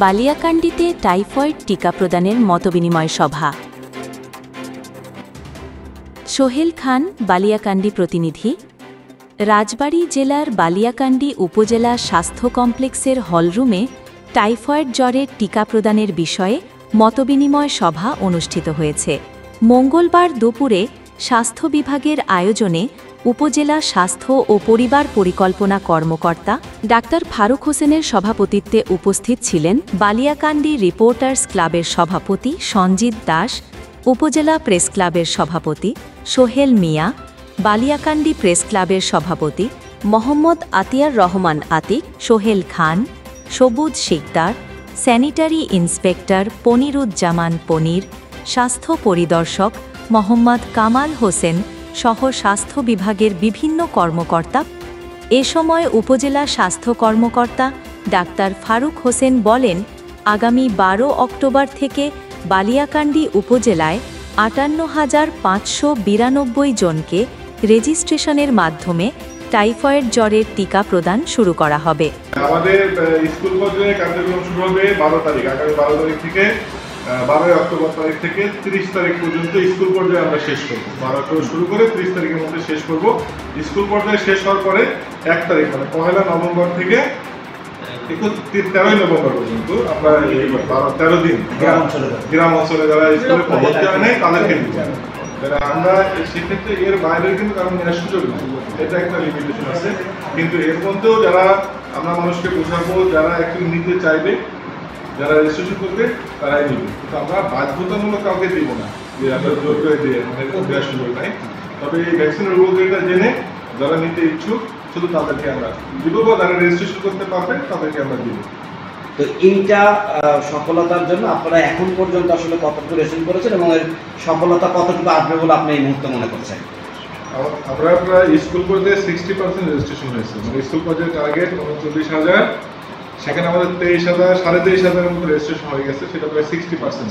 বালিয়াকান্দিতে typhoid টিকা প্রদানের মতবিনিময় সভা। সোহেল খান, বালিয়াকান্দি প্রতিনিধি। রাজবাড়ী জেলার বালিয়াকান্দি উপজেলা স্বাস্থ্য কমপ্লেক্সের হলরুমে টাইফয়েড জ্বরের টিকা প্রদানের বিষয়ে মতবিনিময় সভা অনুষ্ঠিত হয়েছে। মঙ্গলবার দুপুরে স্বাস্থ্য বিভাগের আয়োজনে উপজেলা স্বাস্থ্য ও পরিবার পরিকল্পনা কর্মকর্তা ডাক্তার ফারুক হোসেনের সভাপতিত্বে উপস্থিত ছিলেন বালিয়াকান্দি রিপোর্টার্স ক্লাবের সভাপতি সঞ্জিত দাস, উপজেলা প্রেস ক্লাবের সভাপতি সোহেল মিয়া, বালিয়াকান্দি প্রেস ক্লাবের সভাপতি মোহাম্মদ আতিয়ার রহমান আতিক, সোহেল খান, সবুজ শিকদার, স্যানিটারি ইন্সপেক্টর পনিরুজ্জামান পনির, স্বাস্থ্য পরিদর্শক মোহাম্মদ কামাল হোসেন সহ স্বাস্থ্য বিভাগের বিভিন্ন কর্মকর্তা। এ সময় উপজেলা স্বাস্থ্য কর্মকর্তা ডাক্তার ফারুক হোসেন বলেন, আগামী 12 অক্টোবর থেকে বালিয়াকান্দি উপজেলায় 58,592 জনকে রেজিস্ট্রেশনের মাধ্যমে টাইফয়েড জ্বরের টিকা প্রদান শুরু করা হবে। আমাদের স্কুল পর্যায়ে কার্যক্রম শুরু হবে 12 তারিখ, আগামী 12 তারিখ থেকে 12 অক্টোবর তারিখ থেকে 30 তারিখ পর্যন্ত স্কুল পর্যায়ে আমরা শেষ করব। 12 অক্টোবর শুরু করে 30 তারিখের মধ্যে শেষ করব। স্কুল পর্যায়ে শেষ হওয়ার পরে 1 তারিখ মানে 1 নভেম্বর থেকে 13 নভেম্বর পর্যন্ত আমরা 13 দিন গ্রাম অঞ্চলে যারা স্কুলে ভর্তি হয় নাই তাদেরকে দিব। আমরা সেক্ষেত্রে এর বাইরে কিন্তু কারণ নেওয়ার সুযোগ নেই, এটা একটা লিমিটেশন আছে। কিন্তু এর মধ্যেও যারা আমরা মানুষকে বোঝাবো, যারা একটু নিতে চাইবে, যারা রেজিস্ট্রেশন করবে তারাই নিবে। কিন্তু আমরা বাধ্যতামূলক কাউকে দিব না যে আমরা জোর করে দিয়ে দেওয়ার সুযোগ নাই। তবে এই ভ্যাকসিনের উপকারিতা জেনে যারা নিতে ইচ্ছুক শুধু তাদেরকে আমরা দিব, বা যারা রেজিস্ট্রেশন করতে পারবে তাদেরকে আমরা দিব। তো এইটা সফলতার জন্য আপনারা এখন পর্যন্ত আসলে কতটুকু রেজিস্ট্রেশন করেছেন এবং এর সফলতা কতটুকু আসবে বলে আপনি এই মুহূর্তে মনে করছেন? আমরা প্রায় স্কুল পর্যায়ে 60% রেজিস্ট্রেশন হয়েছে। মানে স্কুল পর্যায়ে টার্গেট 39,000, সেখানে আমাদের 23,000 23,500 মতো রেজিস্ট্রেশন হয়ে গেছে, সেটা প্রায় 60%।